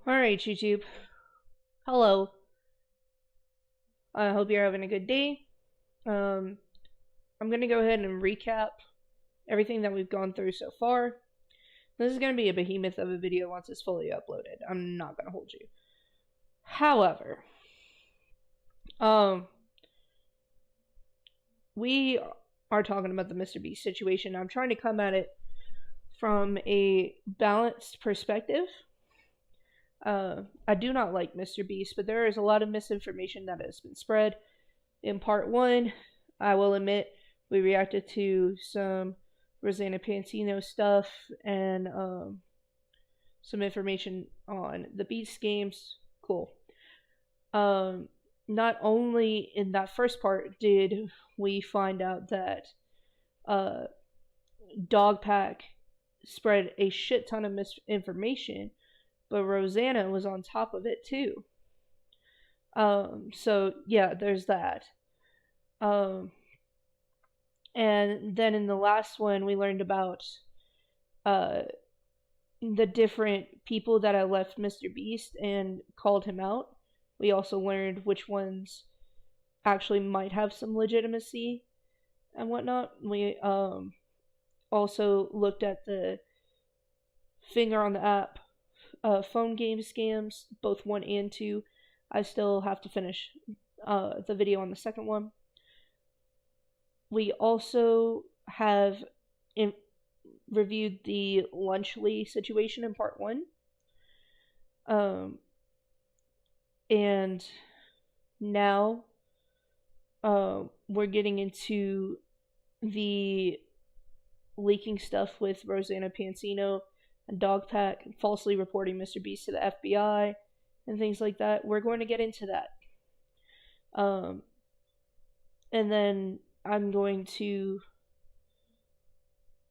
Alright, YouTube. Hello. I hope you're having a good day. I'm going to go ahead and recap everything that we've gone through so far. This is going to be a behemoth of a video once it's fully uploaded. I'm not going to hold you. However, we are talking about the Mr. Beast situation. I'm trying to come at it from a balanced perspective. I do not like Mr. Beast, but there is a lot of misinformation that has been spread. In part one, I will admit, we reacted to some Rosanna Pansino stuff and some information on the Beast games. Cool. Not only in that first part did we find out that Dogpack spread a shit ton of misinformation, but Rosanna was on top of it too. So yeah, there's that. And then in the last one, we learned about the different people that had left Mr. Beast and called him out. We also learned which ones actually might have some legitimacy and whatnot. We also looked at the finger on the app phone game scams, both 1 and 2. I still have to finish the video on the second one. We also have reviewed the Lunchley situation in part 1. And now we're getting into the leaking stuff with Rosanna Pansino and Dogpack falsely reporting Mr. Beast to the FBI and things like that. We're going to get into that. And then I'm going to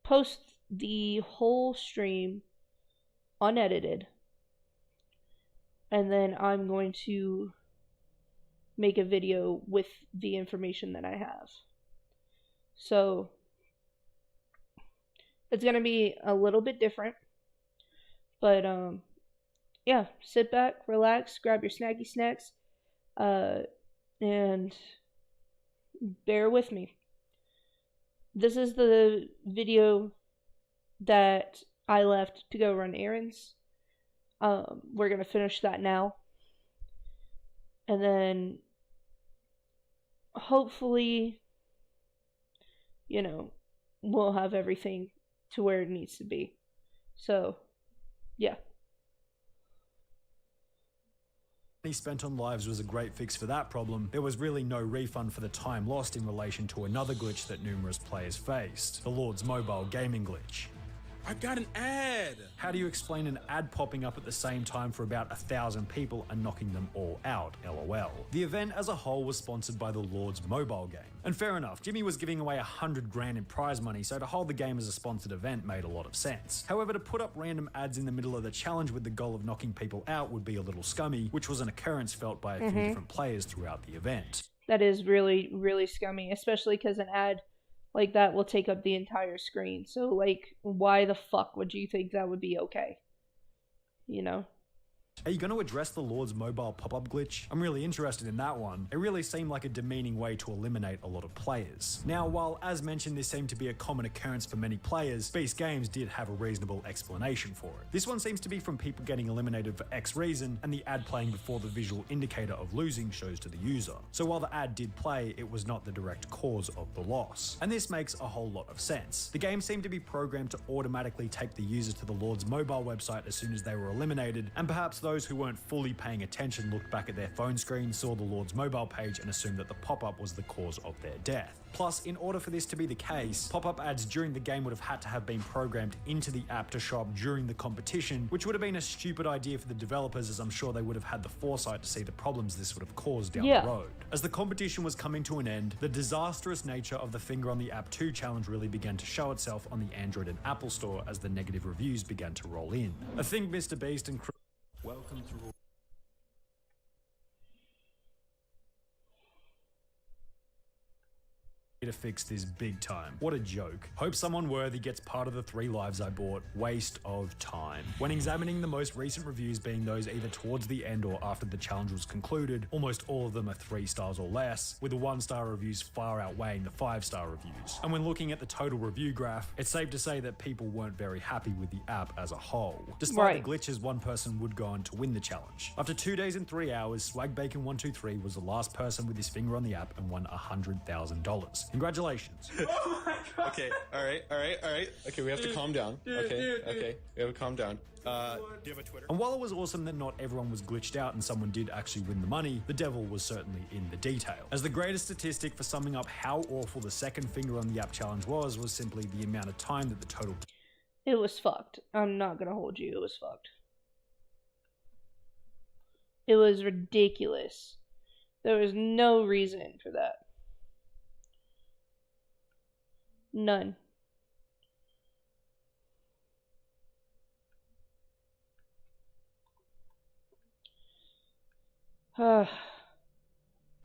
post the whole stream unedited. And then I'm going to make a video with the information that I have. So it's going to be a little bit different. But, yeah, sit back, relax, grab your snacky snacks, and bear with me. This is the video that I left to go run errands. We're going to finish that now. And then, hopefully, we'll have everything to where it needs to be. So, yeah. Money spent on lives was a great fix for that problem. There was really no refund for the time lost in relation to another glitch that numerous players faced, the Lord's mobile gaming glitch. I got an ad! How do you explain an ad popping up at the same time for about 1,000 people and knocking them all out, lol? The event as a whole was sponsored by the Lord's mobile game. And fair enough, Jimmy was giving away 100 grand in prize money, so to hold the game as a sponsored event made a lot of sense. However, to put up random ads in the middle of the challenge with the goal of knocking people out would be a little scummy, which was an occurrence felt by a few different players throughout the event. That is really, really scummy, especially because an ad like that will take up the entire screen. So, why the fuck would you think that would be okay? Are you going to address the Lord's mobile pop-up glitch? I'm really interested in that one. It really seemed like a demeaning way to eliminate a lot of players. Now, while as mentioned this seemed to be a common occurrence for many players, Beast Games did have a reasonable explanation for it. This one seems to be from people getting eliminated for X reason, and the ad playing before the visual indicator of losing shows to the user. So while the ad did play, it was not the direct cause of the loss. And this makes a whole lot of sense. The game seemed to be programmed to automatically take the user to the Lord's mobile website as soon as they were eliminated, and perhaps those who weren't fully paying attention looked back at their phone screen, saw the Lord's mobile page, and assumed that the pop-up was the cause of their death. Plus, in order for this to be the case, pop-up ads during the game would have had to have been programmed into the app to show up during the competition, which would have been a stupid idea for the developers, as I'm sure they would have had the foresight to see the problems this would have caused down the road. As the competition was coming to an end, the disastrous nature of the Finger on the App 2 challenge really began to show itself on the Android and Apple Store as the negative reviews began to roll in. I think Mr. Beast and Welcome to to fix this big time. What a joke. Hope someone worthy gets part of the 3 lives I bought. Waste of time. When examining the most recent reviews being those either towards the end or after the challenge was concluded, almost all of them are 3 stars or less, with the 1-star reviews far outweighing the 5-star reviews. And when looking at the total review graph, it's safe to say that people weren't very happy with the app as a whole. Despite the glitches, one person would go on to win the challenge. After 2 days and 3 hours, SwagBacon123 was the last person with his finger on the app and won $100,000. Congratulations. Oh my god. Okay, alright. Okay, we have to calm down. Okay, we have to calm down. Do you have a Twitter? And while it was awesome that not everyone was glitched out and someone did actually win the money, the devil was certainly in the detail. As the greatest statistic for summing up how awful the second finger on the app challenge was simply the amount of time that the total... It was fucked. I'm not gonna hold you. It was fucked. It was ridiculous. There was no reason for that. None.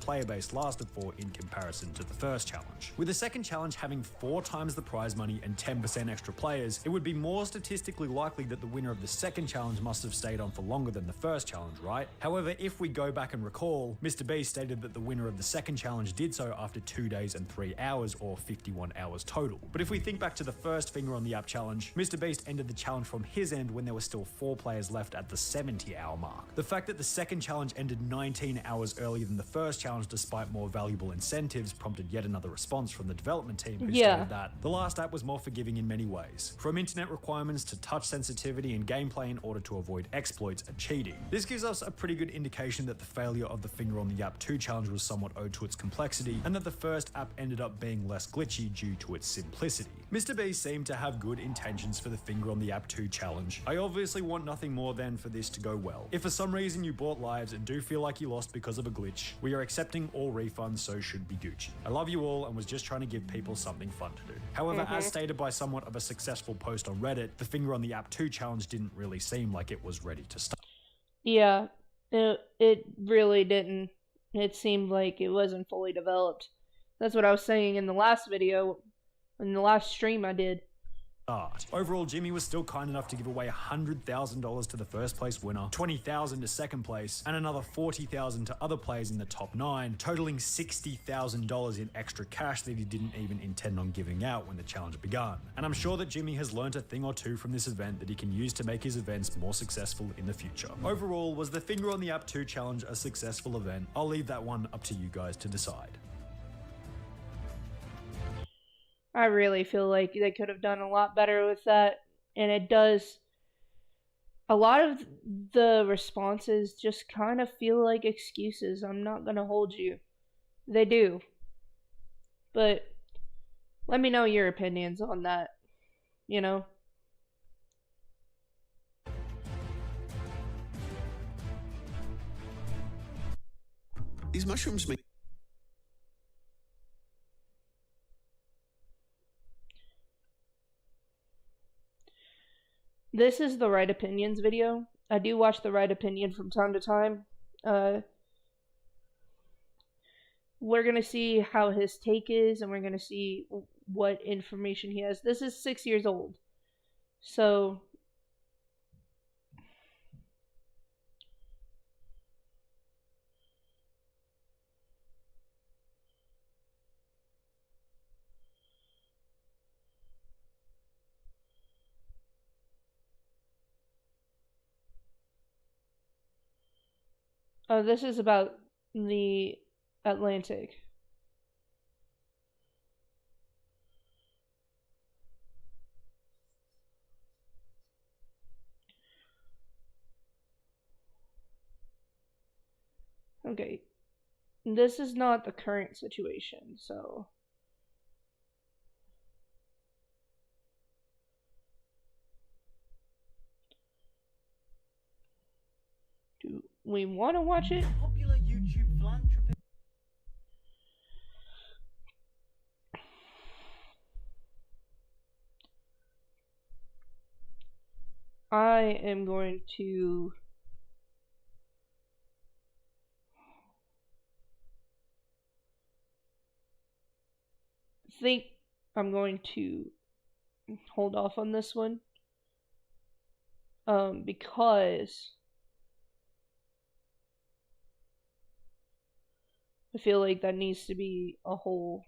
player base lasted for in comparison to the first challenge. With the second challenge having 4 times the prize money and 10% extra players, it would be more statistically likely that the winner of the second challenge must have stayed on for longer than the first challenge, right? However, if we go back and recall, Mr. Beast stated that the winner of the second challenge did so after 2 days and 3 hours, or 51 hours total. But if we think back to the first finger on the app challenge, Mr. Beast ended the challenge from his end when there were still 4 players left at the 70-hour mark. The fact that the second challenge ended 19 hours earlier than the first challenge despite more valuable incentives prompted yet another response from the development team who stated that the last app was more forgiving in many ways, from internet requirements to touch sensitivity and gameplay in order to avoid exploits and cheating. This gives us a pretty good indication that the failure of the Finger on the App 2 challenge was somewhat owed to its complexity, and that the first app ended up being less glitchy due to its simplicity. Mr. B seemed to have good intentions for the Finger on the App 2 challenge. I obviously want nothing more than for this to go well. If for some reason you bought lives and do feel like you lost because of a glitch, we are accepting all refunds, so should be Gucci. I love you all and was just trying to give people something fun to do. However, as stated by somewhat of a successful post on Reddit, the Finger on the App 2 challenge didn't really seem like it was ready to start. Yeah, it really didn't. It seemed like it wasn't fully developed. That's what I was saying in the last video, in the last stream I did. Overall, Jimmy was still kind enough to give away $100,000 to the first place winner, $20,000 to second place, and another $40,000 to other players in the top 9, totaling $60,000 in extra cash that he didn't even intend on giving out when the challenge began. And I'm sure that Jimmy has learned a thing or two from this event that he can use to make his events more successful in the future. Overall, was the Finger on the App 2 challenge a successful event? I'll leave that one up to you guys to decide. I really feel like they could have done a lot better with that, and it does. A lot of the responses just kind of feel like excuses. I'm not gonna hold you. They do. But let me know your opinions on that, you know? These mushrooms make... This is the Right Opinions video. I do watch the Right Opinion from time to time. We're going to see how his take is, and we're going to see what information he has. This is 6 years old. So... this is about the Atlantic. Okay. This is not the current situation, so... Do we want to watch it? Popular YouTube philanthropist. I am going to think I'm going to hold off on this one. Because I feel like that needs to be a whole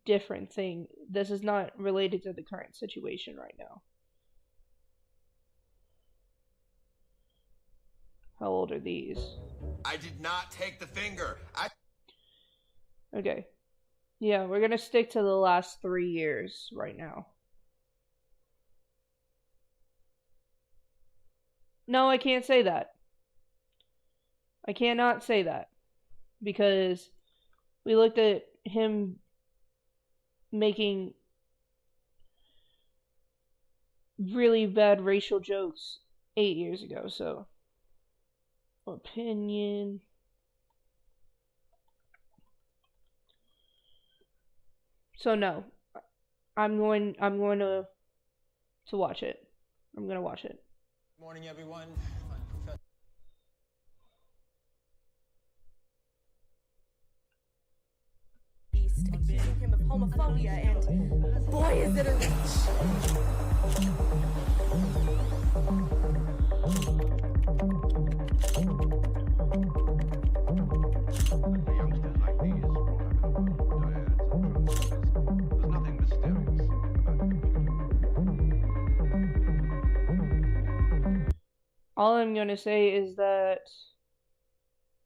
different thing. This is not related to the current situation right now. How old are these? I did not take the finger. Okay. Yeah, we're gonna stick to the last 3 years right now. No, I can't say that. I cannot say that. Because we looked at him making really bad racial jokes 8 years ago, so opinion. So no. I'm going to watch it. I'm going to watch it. Morning, everyone. Accusing him of homophobia, and boy, is it a reach. All I'm going to say is that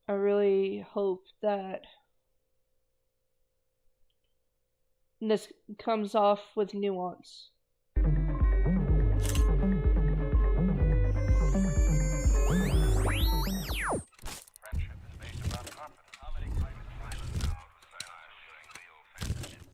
I really hope that this comes off with nuance.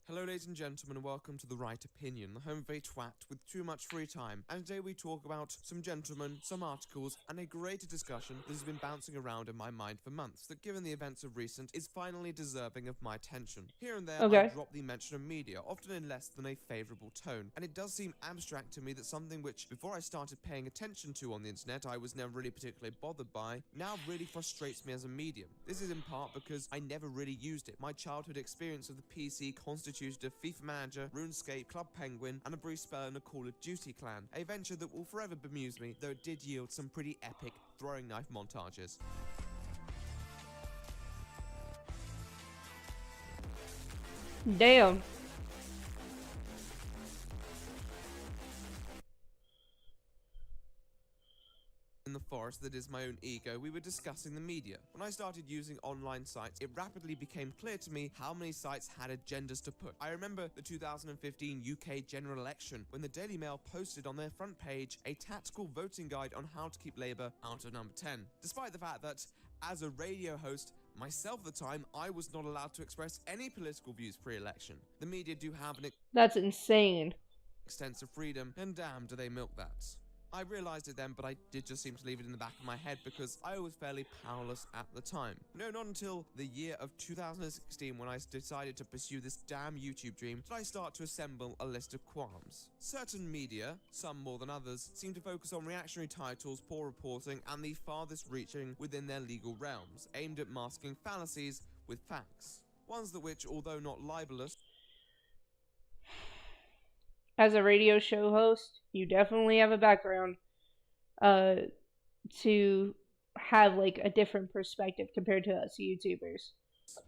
Hello ladies and gentlemen, and welcome to The Right Opinion, the home of a twat with too much free time. And today we talk about some gentlemen, some articles, and a greater discussion that has been bouncing around in my mind for months, that given the events of recent, is finally deserving of my attention. Here and there, I drop the mention of media, often in less than a favourable tone, and it does seem abstract to me that something which, before I started paying attention to on the internet, I was never really particularly bothered by, now really frustrates me as a medium. This is in part because I never really used it. My childhood experience of the PC constituted of FIFA Manager, RuneScape, Club Penguin, and a brief spell in a Call of Duty clan, a venture that will forever bemuse me, though it did yield some pretty epic throwing knife montages. Damn. In the forest that is my own ego, we were discussing the media. When I started using online sites, it rapidly became clear to me how many sites had agendas to put. I remember the 2015 UK general election, when the Daily Mail posted on their front page a tactical voting guide on how to keep Labour out of number 10. Despite the fact that, as a radio host, myself at the time, I was not allowed to express any political views pre-election. The media do have an That's insane. extensive freedom, and damn do they milk that. I realised it then, but I did just seem to leave it in the back of my head because I was fairly powerless at the time. No, not until the year of 2016 when I decided to pursue this damn YouTube dream did I start to assemble a list of qualms. Certain media, some more than others, seem to focus on reactionary titles, poor reporting, and the farthest reaching within their legal realms, aimed at masking fallacies with facts. Ones that which, although not libelous, as a radio show host, you definitely have a background to have like a different perspective compared to us YouTubers.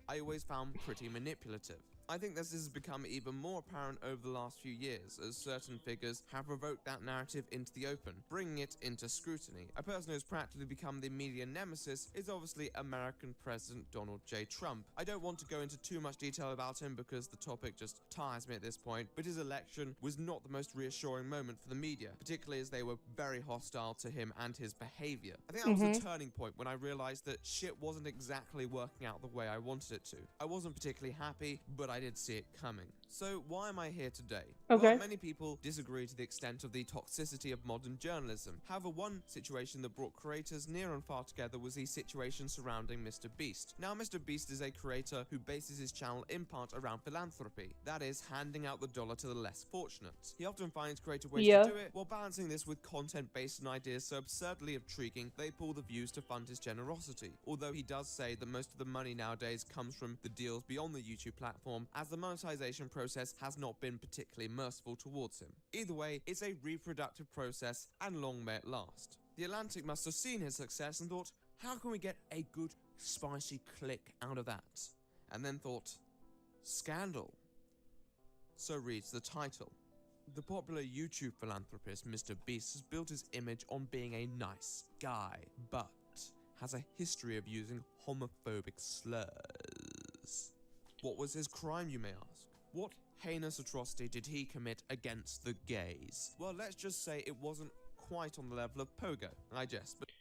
I always found pretty manipulative. I think this has become even more apparent over the last few years, as certain figures have provoked that narrative into the open, bringing it into scrutiny. A person who has practically become the media nemesis is obviously American President Donald J. Trump. I don't want to go into too much detail about him because the topic just tires me at this point, but his election was not the most reassuring moment for the media, particularly as they were very hostile to him and his behavior. I think that was a turning point when I realized that shit wasn't exactly working out the way I wanted it to. I wasn't particularly happy, but I did see it coming. So why am I here today? Okay. Well, many people disagree to the extent of the toxicity of modern journalism. However, one situation that brought creators near and far together was the situation surrounding Mr. Beast. Now, Mr. Beast is a creator who bases his channel in part around philanthropy, that is, handing out the dollar to the less fortunate. He often finds creative ways to do it, while balancing this with content based on ideas so absurdly intriguing they pull the views to fund his generosity. Although he does say that most of the money nowadays comes from the deals beyond the YouTube platform, as the monetization process has not been particularly merciful towards him. Either way, it's a reproductive process, and long may it last. The Atlantic must have seen his success and thought, how can we get a good spicy click out of that? And then thought, scandal. So reads the title. The popular YouTube philanthropist Mr. Beast has built his image on being a nice guy, but has a history of using homophobic slurs. What was his crime, you may ask? What heinous atrocity did he commit against the gays? Well, let's just say it wasn't quite on the level of Pogo, I jest, but